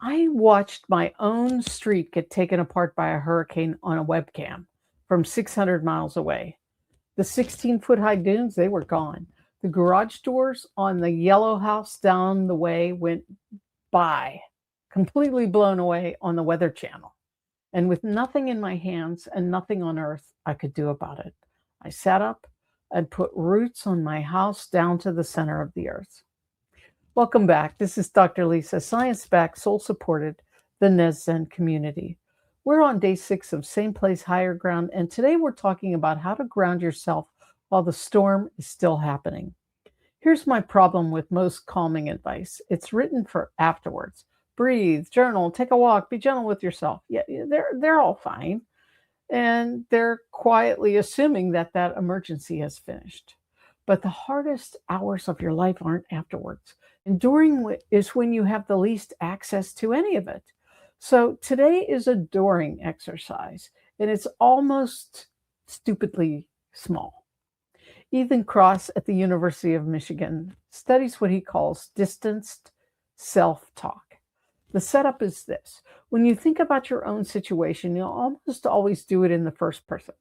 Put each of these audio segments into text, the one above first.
I watched my own street get taken apart by a hurricane on a webcam from 600 miles away. The 16-foot high dunes, they were gone. The garage doors on the yellow house down the way went by, completely blown away on the Weather Channel. And with nothing in my hands and nothing on earth I could do about it, I sat up and put roots on my house down to the center of the earth. Welcome back. This is Dr. Lisa, science backed, soul supported, the Nezzen community. We're on day 6 of Same Place, Higher Ground, and today we're talking about how to ground yourself while the storm is still happening. Here's my problem with most calming advice. It's written for afterwards. Breathe, journal, take a walk, be gentle with yourself. Yeah, they're all fine. And they're quietly assuming that that emergency has finished. But the hardest hours of your life aren't afterwards. Enduring is when you have the least access to any of it. So today is a during exercise, and it's almost stupidly small. Ethan Kross at the University of Michigan studies what he calls distanced self-talk. The setup is this. When you think about your own situation, you'll almost always do it in the first person.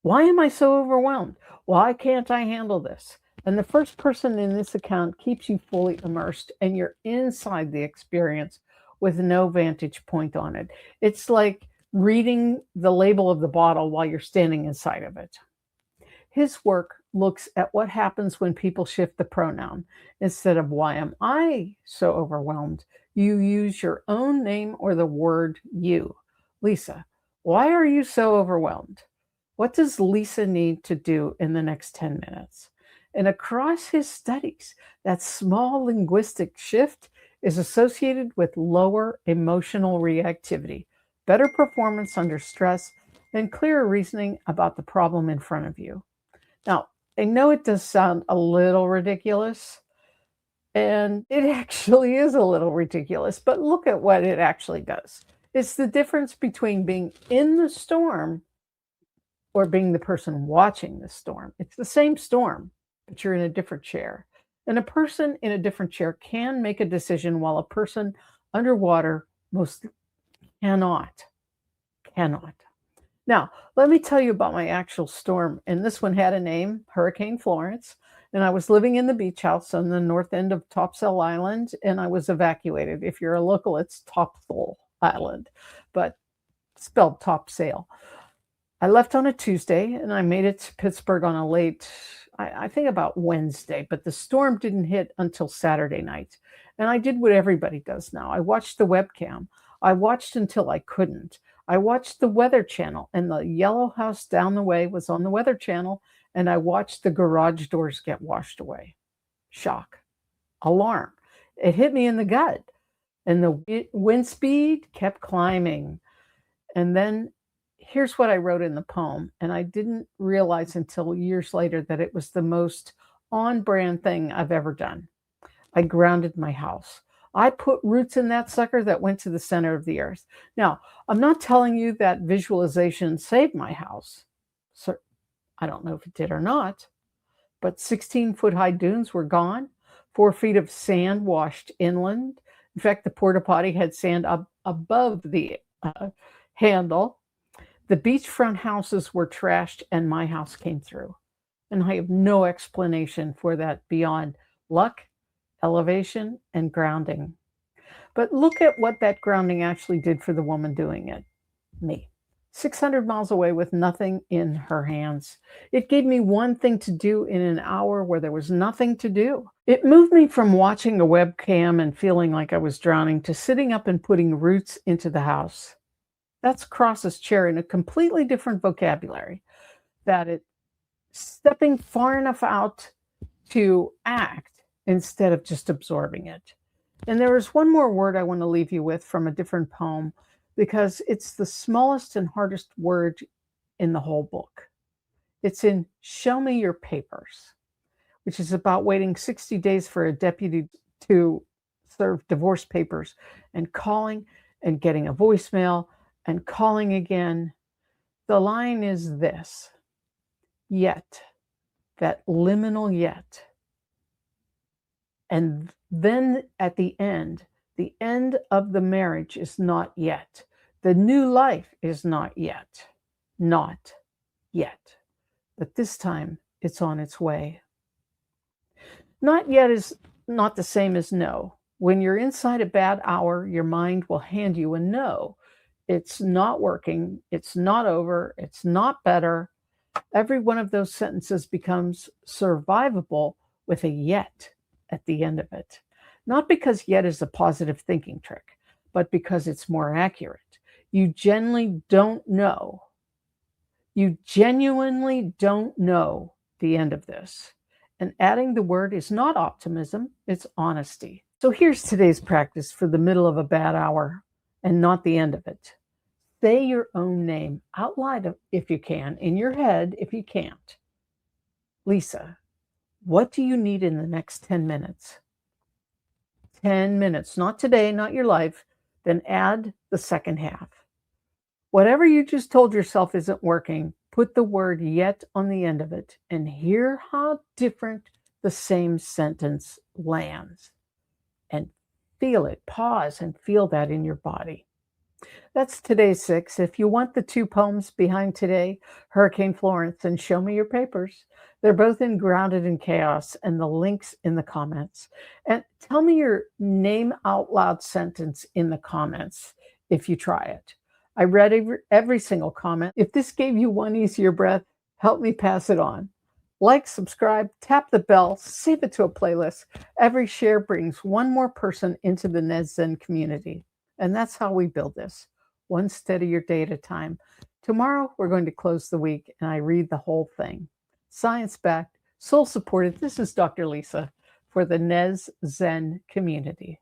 Why am I so overwhelmed? Why can't I handle this? And the first person in this account keeps you fully immersed and you're inside the experience with no vantage point on it. It's like reading the label of the bottle while you're standing inside of it. His work looks at what happens when people shift the pronoun. Instead of why am I so overwhelmed, you use your own name or the word you. Lisa, why are you so overwhelmed? What does Lisa need to do in the next 10 minutes? And across his studies, that small linguistic shift is associated with lower emotional reactivity, better performance under stress, and clearer reasoning about the problem in front of you. Now, I know it does sound a little ridiculous, and it actually is a little ridiculous, but look at what it actually does. It's the difference between being in the storm or being the person watching the storm. It's the same storm, but you're in a different chair. And a person in a different chair can make a decision while a person underwater most cannot. Cannot. Now, let me tell you about my actual storm. And this one had a name, Hurricane Florence. And I was living in the beach house on the north end of Topsail Island, and I was evacuated. If you're a local, it's Topsail Island, but spelled Topsail. I left on a Tuesday and I made it to Pittsburgh on a late, I think about Wednesday, but the storm didn't hit until Saturday night. And I did what everybody does now. I watched the webcam. I watched until I couldn't. I watched the Weather Channel, and the yellow house down the way was on the Weather Channel, and I watched the garage doors get washed away. Shock. Alarm. It hit me in the gut, and the wind speed kept climbing. And then here's what I wrote in the poem, and I didn't realize until years later that it was the most on-brand thing I've ever done. I grounded my house. I put roots in that sucker that went to the center of the earth. Now, I'm not telling you that visualization saved my house. So I don't know if it did or not, but 16-foot high dunes were gone. 4 feet of sand washed inland. In fact, the porta potty had sand up above the handle. The beachfront houses were trashed and my house came through. And I have no explanation for that beyond luck, elevation, and grounding. But look at what that grounding actually did for the woman doing it, me. 600 miles away with nothing in her hands. It gave me one thing to do in an hour where there was nothing to do. It moved me from watching a webcam and feeling like I was drowning to sitting up and putting roots into the house. That's Cross's chair in a completely different vocabulary. That it stepping far enough out to act instead of just absorbing it. And there is one more word I want to leave you with from a different poem because it's the smallest and hardest word in the whole book. It's in Show Me Your Papers, which is about waiting 60 days for a deputy to serve divorce papers and calling and getting a voicemail and calling again. The line is this: yet, that liminal yet. And Then at the end of the marriage is not yet. The new life is not yet. Not yet. But this time it's on its way. Not yet is not the same as no. When you're inside a bad hour, your mind will hand you a no. It's not working. It's not over. It's not better. Every one of those sentences becomes survivable with a yet at the end of it. Not because yet is a positive thinking trick, but because it's more accurate. You genuinely don't know. You genuinely don't know the end of this. And adding the word is not optimism, it's honesty. So here's today's practice for the middle of a bad hour and not the end of it. Say your own name out loud if you can, in your head if you can't. Lisa, what do you need in the next 10 minutes? 10 minutes, not today, not your life. Then add the second half. Whatever you just told yourself isn't working, put the word yet on the end of it and hear how different the same sentence lands. And feel it. Pause and feel that in your body. That's today's 6. If you want the 2 poems behind today, Hurricane Florence and Show Me Your Papers, they're both in Grounded in Chaos and the links in the comments. And tell me your name out loud sentence in the comments if you try it. I read every single comment. If this gave you one easier breath, help me pass it on. Like, subscribe, tap the bell, save it to a playlist. Every share brings one more person into the Nezzen community. And that's how we build this, one steadier day at a time. Tomorrow, we're going to close the week and I read the whole thing. Science-backed, soul-supported. This is Dr. Lisa for the Nezzen community.